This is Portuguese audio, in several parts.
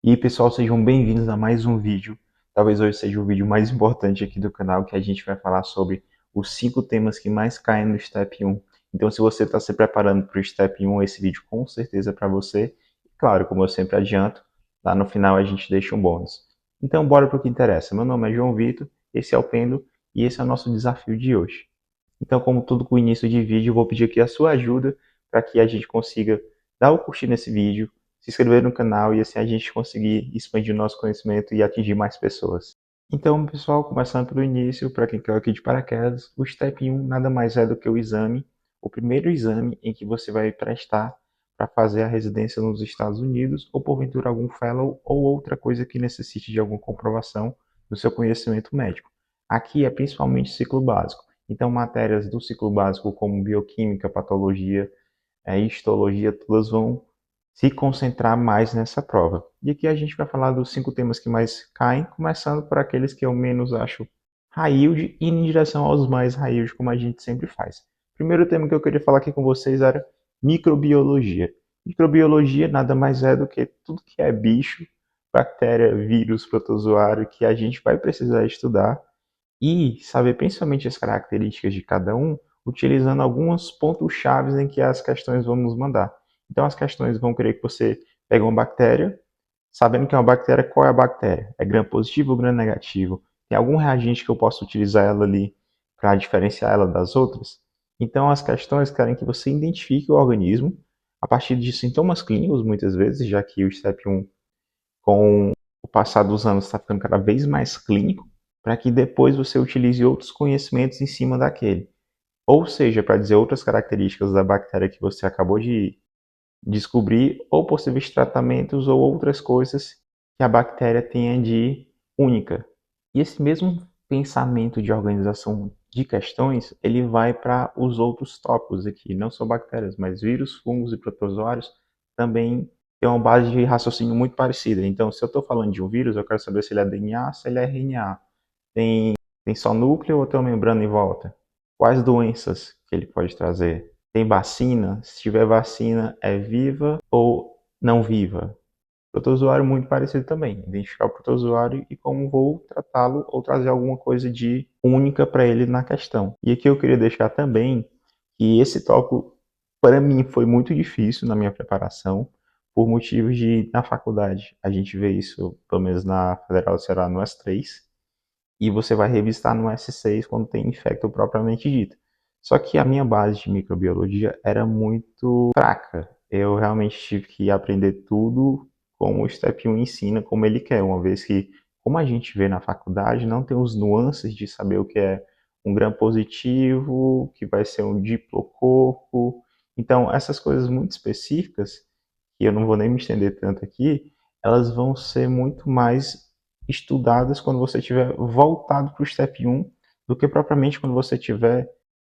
E pessoal, sejam bem-vindos a mais um vídeo. Talvez hoje seja o vídeo mais importante aqui do canal, que a gente vai falar sobre os 5 temas que mais caem no Step 1. Então, se você está se preparando para o Step 1, esse vídeo com certeza é para você. E claro, como eu sempre adianto, lá no final a gente deixa um bônus. Então, bora para o que interessa. Meu nome é João Vitor, esse é o Pendo e esse é o nosso desafio de hoje. Então, como tudo com o início de vídeo, eu vou pedir aqui a sua ajuda para que a gente consiga dar o curtir nesse vídeo, se inscrever no canal e assim a gente conseguir expandir o nosso conhecimento e atingir mais pessoas. Então, pessoal, começando pelo início, para quem caiu aqui de paraquedas, o Step 1 nada mais é do que o primeiro exame em que você vai prestar para fazer a residência nos Estados Unidos ou porventura algum fellow ou outra coisa que necessite de alguma comprovação do seu conhecimento médico. Aqui é principalmente ciclo básico. Então, matérias do ciclo básico como bioquímica, patologia, histologia, todas vão se concentrar mais nessa prova. E aqui a gente vai falar dos 5 temas que mais caem, começando por aqueles que eu menos acho high yield e em direção aos mais high yield, como a gente sempre faz. O primeiro tema que eu queria falar aqui com vocês era microbiologia. Microbiologia nada mais é do que tudo que é bicho, bactéria, vírus, protozoário, que a gente vai precisar estudar e saber principalmente as características de cada um, utilizando alguns pontos chaves em que as questões vão nos mandar. Então as questões vão querer que você pegue uma bactéria, sabendo que é uma bactéria, qual é a bactéria? É gram positivo ou gram negativo? Tem algum reagente que eu possa utilizar ela ali para diferenciar ela das outras? Então as questões querem que você identifique o organismo a partir de sintomas clínicos, muitas vezes, já que o STEP 1 com o passar dos anos está ficando cada vez mais clínico, para que depois você utilize outros conhecimentos em cima daquele. Ou seja, para dizer outras características da bactéria que você acabou de descobrir, ou possíveis tratamentos ou outras coisas que a bactéria tenha de única. E esse mesmo pensamento de organização de questões, ele vai para os outros tópicos aqui, não só bactérias, mas vírus, fungos e protozoários também tem uma base de raciocínio muito parecida. Então, se eu estou falando de um vírus, eu quero saber se ele é DNA, se ele é RNA. Tem só núcleo ou tem uma membrana em volta? Quais doenças que ele pode trazer? Tem vacina? Se tiver vacina, é viva ou não viva? Protozoário muito parecido também. Identificar o protozoário e como vou tratá-lo ou trazer alguma coisa de única para ele na questão. E aqui eu queria deixar também que esse tópico, para mim, foi muito difícil na minha preparação, por motivos de, na faculdade, a gente vê isso, pelo menos na Federal do Ceará, no S3, e você vai revistar no S6 quando tem infecto propriamente dito. Só que a minha base de microbiologia era muito fraca. Eu realmente tive que aprender tudo como o Step 1 ensina, como ele quer, uma vez que, como a gente vê na faculdade, não tem os nuances de saber o que é um gram positivo, que vai ser um diplococo. Então, essas coisas muito específicas, que eu não vou nem me estender tanto aqui, elas vão ser muito mais estudadas quando você estiver voltado para o Step 1 do que propriamente quando você estiver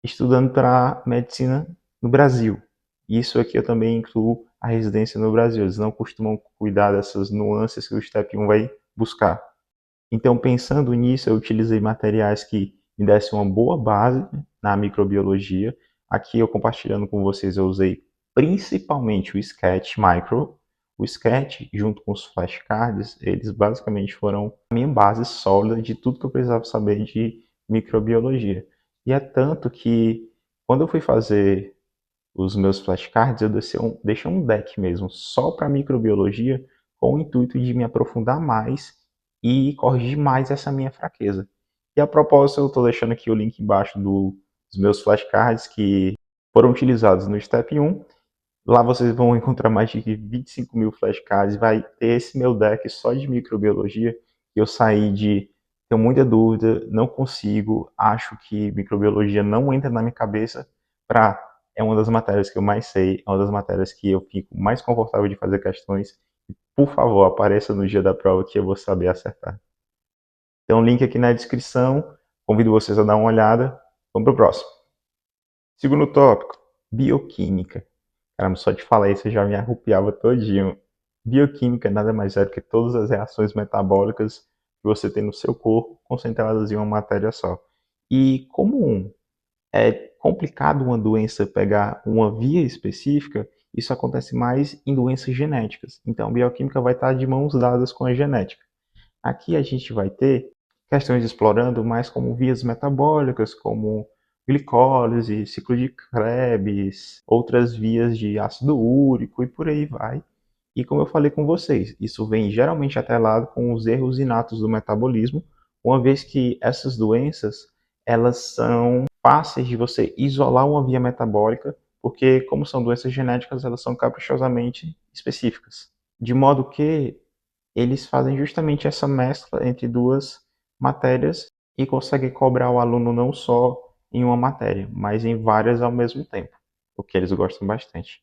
estudando para medicina no Brasil. Isso aqui eu também incluo a residência no Brasil. Eles não costumam cuidar dessas nuances que o Step 1 vai buscar. Então, pensando nisso, eu utilizei materiais que me dessem uma boa base na microbiologia. Aqui eu compartilhando com vocês, eu usei principalmente o Sketch Micro. O Sketch, junto com os flashcards, eles basicamente foram a minha base sólida de tudo que eu precisava saber de microbiologia. E é tanto que, quando eu fui fazer os meus flashcards, eu deixei um deck mesmo, só para microbiologia, com o intuito de me aprofundar mais e corrigir mais essa minha fraqueza. E a propósito, eu estou deixando aqui o link embaixo dos meus flashcards que foram utilizados no Step 1. Lá vocês vão encontrar mais de 25 mil flashcards. Vai ter esse meu deck só de microbiologia. Eu saí de tenho muita dúvida, não consigo, acho que microbiologia não entra na minha cabeça, para é uma das matérias que eu mais sei, é uma das matérias que eu fico mais confortável de fazer questões. Por favor, apareça no dia da prova que eu vou saber acertar. Tem um link aqui na descrição, convido vocês a dar uma olhada. Vamos para o próximo. Segundo tópico, bioquímica. Caramba, só de falar isso eu já me arrupiava todinho. Bioquímica nada mais é do que todas as reações metabólicas que você tem no seu corpo concentradas em uma matéria só. E como é complicado uma doença pegar uma via específica, isso acontece mais em doenças genéticas. Então, a bioquímica vai estar de mãos dadas com a genética. Aqui a gente vai ter questões explorando mais como vias metabólicas, como glicólise, ciclo de Krebs, outras vias de ácido úrico e por aí vai. E como eu falei com vocês, isso vem geralmente atrelado com os erros inatos do metabolismo, uma vez que essas doenças, elas são fáceis de você isolar uma via metabólica, porque como são doenças genéticas, elas são caprichosamente específicas. De modo que eles fazem justamente essa mescla entre duas matérias e conseguem cobrar o aluno não só em uma matéria, mas em várias ao mesmo tempo, o que eles gostam bastante.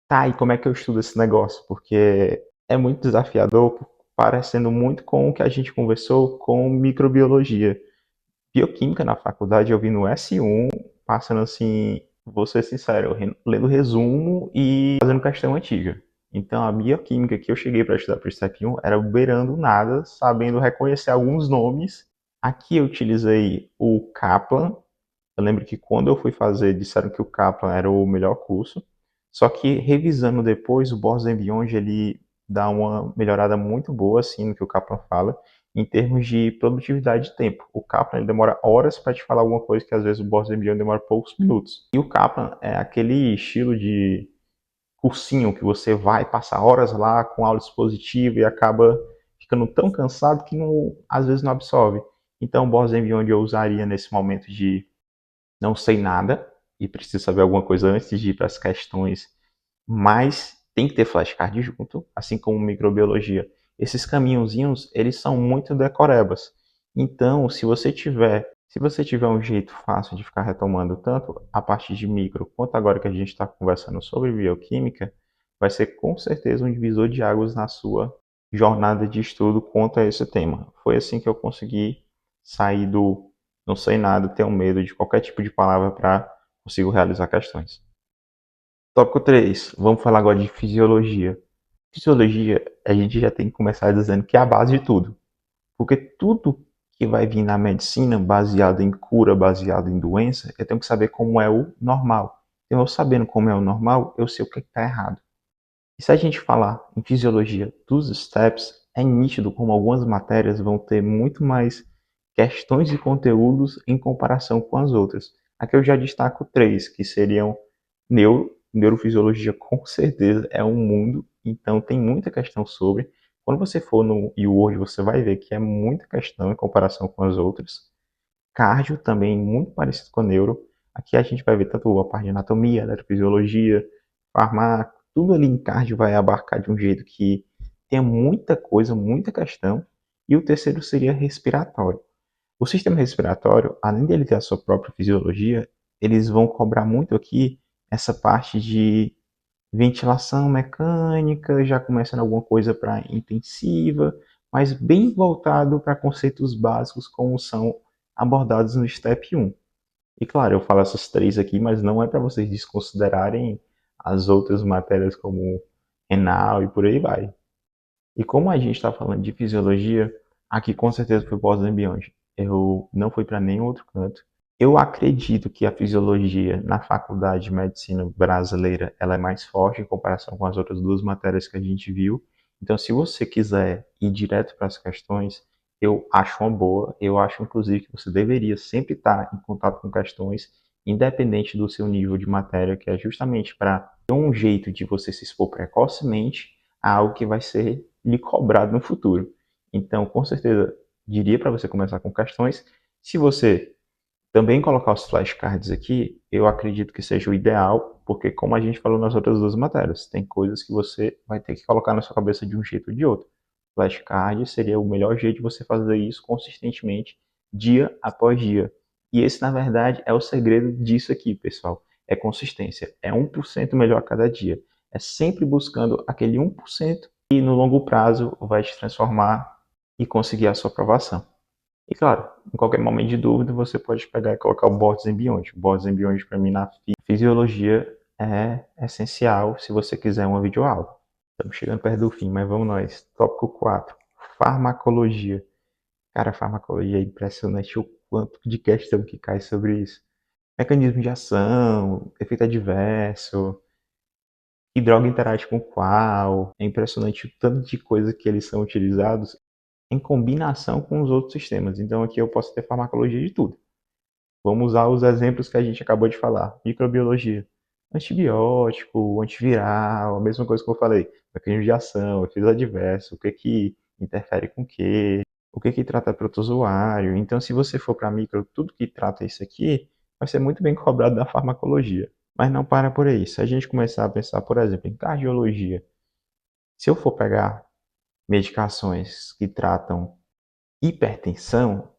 Tá, e como é que eu estudo esse negócio? Porque é muito desafiador, parecendo muito com o que a gente conversou com microbiologia. Bioquímica na faculdade eu vi no S1, passando assim, vou ser sincero, lendo resumo e fazendo questão antiga. Então a bioquímica que eu cheguei para estudar para o Step 1 era beirando nada, sabendo reconhecer alguns nomes. Aqui eu utilizei o Kaplan. Eu lembro que quando eu fui fazer, disseram que o Kaplan era o melhor curso. Só que revisando depois, o Bose Beyond ele dá uma melhorada muito boa assim no que o Kaplan fala em termos de produtividade de tempo. O Kaplan ele demora horas para te falar alguma coisa que às vezes o Bose Beyond demora poucos minutos. E o Kaplan é aquele estilo de cursinho que você vai passar horas lá com aula expositiva e acaba ficando tão cansado que não, às vezes não absorve. Então, o Bose Beyond eu usaria nesse momento de não sei nada e preciso saber alguma coisa antes de ir para as questões, mas tem que ter flashcard junto, assim como microbiologia. Esses caminhozinhos, eles são muito decorebas. Então, se você tiver um jeito fácil de ficar retomando tanto a parte de micro quanto agora que a gente está conversando sobre bioquímica, vai ser com certeza um divisor de águas na sua jornada de estudo quanto a esse tema. Foi assim que eu consegui sair do não sei nada, tenho medo de qualquer tipo de palavra para conseguir realizar questões. Tópico 3. Vamos falar agora de fisiologia. Fisiologia, a gente já tem que começar dizendo que é a base de tudo. Porque tudo que vai vir na medicina, baseado em cura, baseado em doença, eu tenho que saber como é o normal. Então, eu sabendo como é o normal, eu sei o que está errado. E se a gente falar em fisiologia dos steps, é nítido como algumas matérias vão ter muito mais questões e conteúdos em comparação com as outras. Aqui eu já destaco três, que seriam neurofisiologia, com certeza é um mundo, então tem muita questão sobre. Quando você for no eWord, você vai ver que é muita questão em comparação com as outras. Cardio também muito parecido com a neuro. Aqui a gente vai ver tanto a parte de anatomia, eletrofisiologia, farmácia, tudo ali em cardio vai abarcar de um jeito que tem muita coisa, muita questão. E o terceiro seria respiratório. O sistema respiratório, além dele ter a sua própria fisiologia, eles vão cobrar muito aqui essa parte de ventilação mecânica, já começando alguma coisa para intensiva, mas bem voltado para conceitos básicos como são abordados no Step 1. E claro, eu falo essas três aqui, mas não é para vocês desconsiderarem as outras matérias como renal e por aí vai. E como a gente está falando de fisiologia, aqui com certeza foi pós-ambiente. Eu não fui para nenhum outro canto. Eu acredito que a fisiologia na Faculdade de Medicina brasileira ela é mais forte em comparação com as outras duas matérias que a gente viu. Então, se você quiser ir direto para as questões, eu acho uma boa. Eu acho, inclusive, que você deveria sempre estar em contato com questões, independente do seu nível de matéria, que é justamente para ter um jeito de você se expor precocemente a algo que vai ser lhe cobrado no futuro. Então, com certeza, diria para você começar com questões. Se você também colocar os flashcards aqui, eu acredito que seja o ideal, porque como a gente falou nas outras duas matérias, tem coisas que você vai ter que colocar na sua cabeça de um jeito ou de outro. Flashcard seria o melhor jeito de você fazer isso consistentemente, dia após dia. E esse, na verdade, é o segredo disso aqui, pessoal. É consistência. É 1% melhor a cada dia. É sempre buscando aquele 1% e no longo prazo vai te transformar e conseguir a sua aprovação. E claro, em qualquer momento de dúvida, você pode pegar e colocar o Bots and Beyond. O Bots and Beyond, para mim, na fisiologia, é essencial se você quiser uma videoaula. Estamos chegando perto do fim, mas vamos nós. Tópico 4. Farmacologia. Cara, farmacologia é impressionante o quanto de questão que cai sobre isso. Mecanismo de ação, efeito adverso, que droga interage com qual. É impressionante o tanto de coisa que eles são utilizados em combinação com os outros sistemas. Então aqui eu posso ter farmacologia de tudo. Vamos usar os exemplos que a gente acabou de falar. Microbiologia. Antibiótico, antiviral, a mesma coisa que eu falei. Mecanismo de ação, efeitos adversos, o que que interfere com o que que trata protozoário. Então, se você for para micro, tudo que trata isso aqui vai ser muito bem cobrado da farmacologia. Mas não para por aí. Se a gente começar a pensar, por exemplo, em cardiologia, se eu for pegar medicações que tratam hipertensão,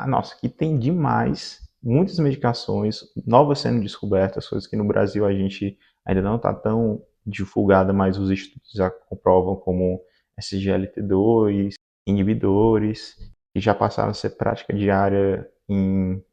nossa, que tem demais, muitas medicações novas sendo descobertas, coisas que no Brasil a gente ainda não está tão divulgada, mas os estudos já comprovam como SGLT2, inibidores, que já passaram a ser prática diária em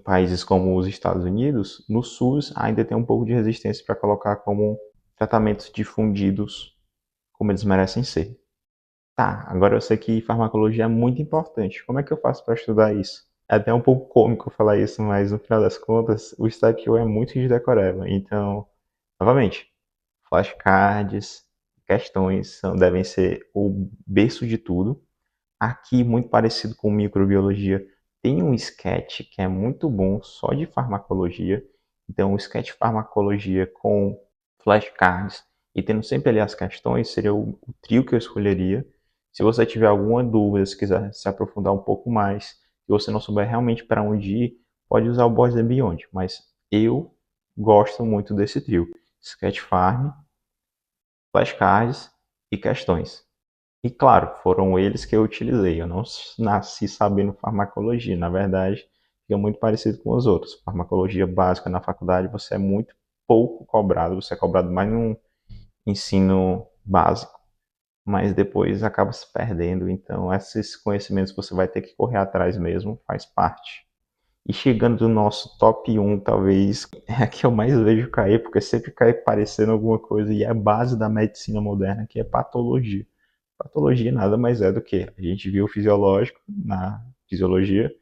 países como os Estados Unidos. No SUS ainda tem um pouco de resistência para colocar como tratamentos difundidos como eles merecem ser. Tá, agora eu sei que farmacologia é muito importante. Como é que eu faço para estudar isso? É até um pouco cômico falar isso, mas no final das contas, o Step 1 é muito de decoreba. Então, novamente, flashcards, questões devem ser o berço de tudo. Aqui, muito parecido com microbiologia, tem um sketch que é muito bom só de farmacologia. Então, o sketch farmacologia com flashcards e tendo sempre ali as questões seria o trio que eu escolheria. Se você tiver alguma dúvida, se quiser se aprofundar um pouco mais, se você não souber realmente para onde ir, pode usar o Boys and Beyond. Mas eu gosto muito desse trio: Sketch Farm, flashcards e questões. E claro, foram eles que eu utilizei. Eu não nasci sabendo farmacologia. Na verdade, fica muito parecido com os outros. Farmacologia básica na faculdade, você é muito pouco cobrado. Você é cobrado mais no ensino básico, mas depois acaba se perdendo. Então, esses conhecimentos você vai ter que correr atrás mesmo, faz parte. E chegando no nosso top 1, talvez é a que eu mais vejo cair, porque sempre cai parecendo alguma coisa, e é a base da medicina moderna, que é patologia. Patologia nada mais é do que a gente viu o fisiológico na fisiologia,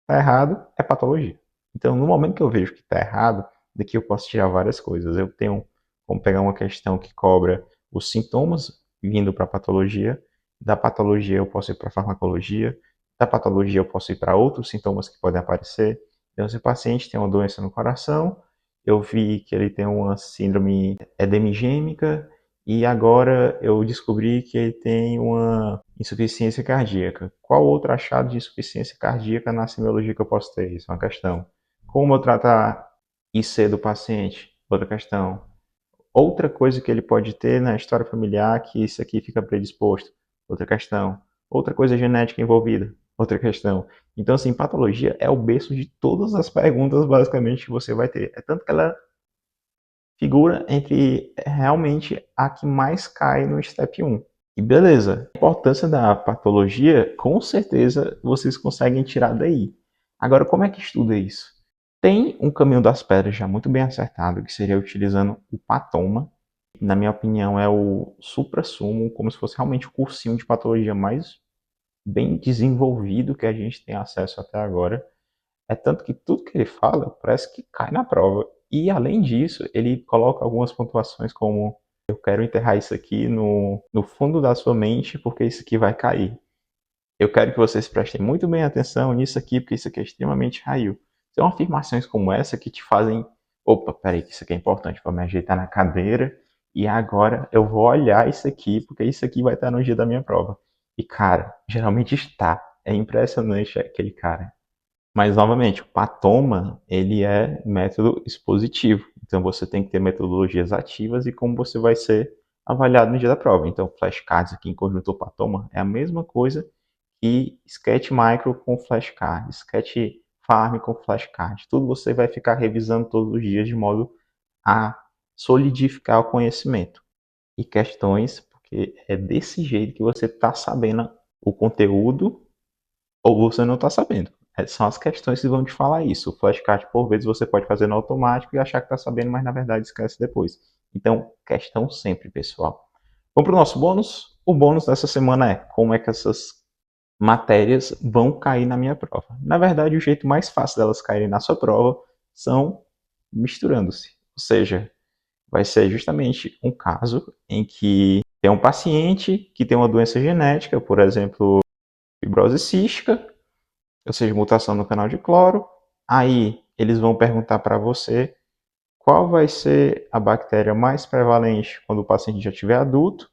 tá errado, é patologia. Então, no momento que eu vejo que tá errado, daqui eu posso tirar várias coisas. Eu tenho como pegar uma questão que cobra os sintomas vindo para a patologia, da patologia eu posso ir para a farmacologia, da patologia eu posso ir para outros sintomas que podem aparecer. Então, se o paciente tem uma doença no coração, eu vi que ele tem uma síndrome edemigêmica, e agora eu descobri que ele tem uma insuficiência cardíaca. Qual outro achado de insuficiência cardíaca na semiologia que eu posso ter? Isso é uma questão. Como eu tratar IC do paciente? Outra questão. Outra coisa que ele pode ter na história familiar que isso aqui fica predisposto? Outra questão. Outra coisa genética envolvida? Outra questão. Então, assim, patologia é o berço de todas as perguntas, basicamente, que você vai ter. É tanto que ela figura entre realmente a que mais cai no Step 1. E beleza, a importância da patologia, com certeza vocês conseguem tirar daí. Agora, como é que estuda isso? Tem um caminho das pedras já muito bem acertado, que seria utilizando o patoma. Na minha opinião, é o supra-sumo, como se fosse realmente o cursinho de patologia mais bem desenvolvido que a gente tem acesso até agora. É tanto que tudo que ele fala parece que cai na prova. E além disso, ele coloca algumas pontuações como: eu quero enterrar isso aqui no fundo da sua mente porque isso aqui vai cair. Eu quero que vocês prestem muito bem atenção nisso aqui porque isso aqui é extremamente raio. São afirmações como essa que te fazem: opa, peraí, que isso aqui é importante para me ajeitar na cadeira e agora eu vou olhar isso aqui porque isso aqui vai estar no dia da minha prova. E cara, geralmente está. É impressionante aquele cara. Mas, novamente, o Patoma, ele é método expositivo. Então, você tem que ter metodologias ativas e como você vai ser avaliado no dia da prova. Então, flashcards aqui em conjunto ao Patoma é a mesma coisa que Sketch Micro com flashcard, Sketch Farm com flashcard. Tudo você vai ficar revisando todos os dias de modo a solidificar o conhecimento. E questões, porque é desse jeito que você está sabendo o conteúdo ou você não está sabendo. São as questões que vão te falar isso. O flashcard, por vezes, você pode fazer no automático e achar que está sabendo, mas na verdade esquece depois. Então, questão sempre, pessoal. Vamos para o nosso bônus? O bônus dessa semana é como é que essas matérias vão cair na minha prova. Na verdade, o jeito mais fácil delas caírem na sua prova são misturando-se. Ou seja, vai ser justamente um caso em que tem um paciente que tem uma doença genética, por exemplo, fibrose cística, ou seja, mutação no canal de cloro. Aí eles vão perguntar para você qual vai ser a bactéria mais prevalente quando o paciente já estiver adulto,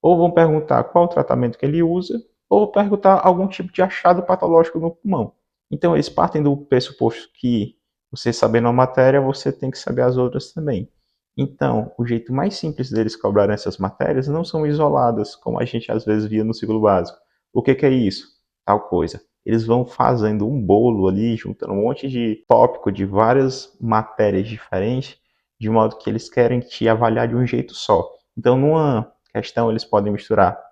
ou vão perguntar qual o tratamento que ele usa, ou perguntar algum tipo de achado patológico no pulmão. Então eles partem do pressuposto que você sabendo a matéria, você tem que saber as outras também. Então, o jeito mais simples deles cobrarem essas matérias não são isoladas, como a gente às vezes via no ciclo básico. O que é isso? Tal coisa. Eles vão fazendo um bolo ali, juntando um monte de tópico de várias matérias diferentes, de modo que eles querem te avaliar de um jeito só. Então, numa questão, eles podem misturar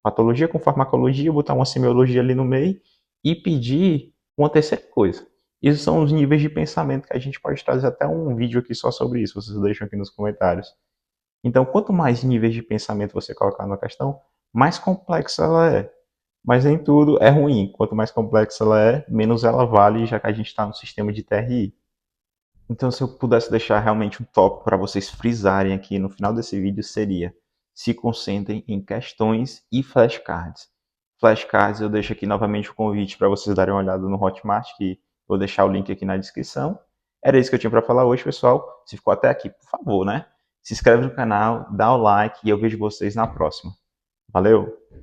patologia com farmacologia, botar uma semiologia ali no meio e pedir uma terceira coisa. Esses são os níveis de pensamento que a gente pode trazer até um vídeo aqui só sobre isso, vocês deixam aqui nos comentários. Então, quanto mais níveis de pensamento você colocar na questão, mais complexa ela é. Mas nem tudo é ruim. Quanto mais complexa ela é, menos ela vale, já que a gente está no sistema de TRI. Então, se eu pudesse deixar realmente um tópico para vocês frisarem aqui no final desse vídeo, seria: se concentrem em questões e flashcards. Flashcards, eu deixo aqui novamente o convite para vocês darem uma olhada no Hotmart, que vou deixar o link aqui na descrição. Era isso que eu tinha para falar hoje, pessoal. Se ficou até aqui, por favor, né? Se inscreve no canal, dá o like e eu vejo vocês na próxima. Valeu!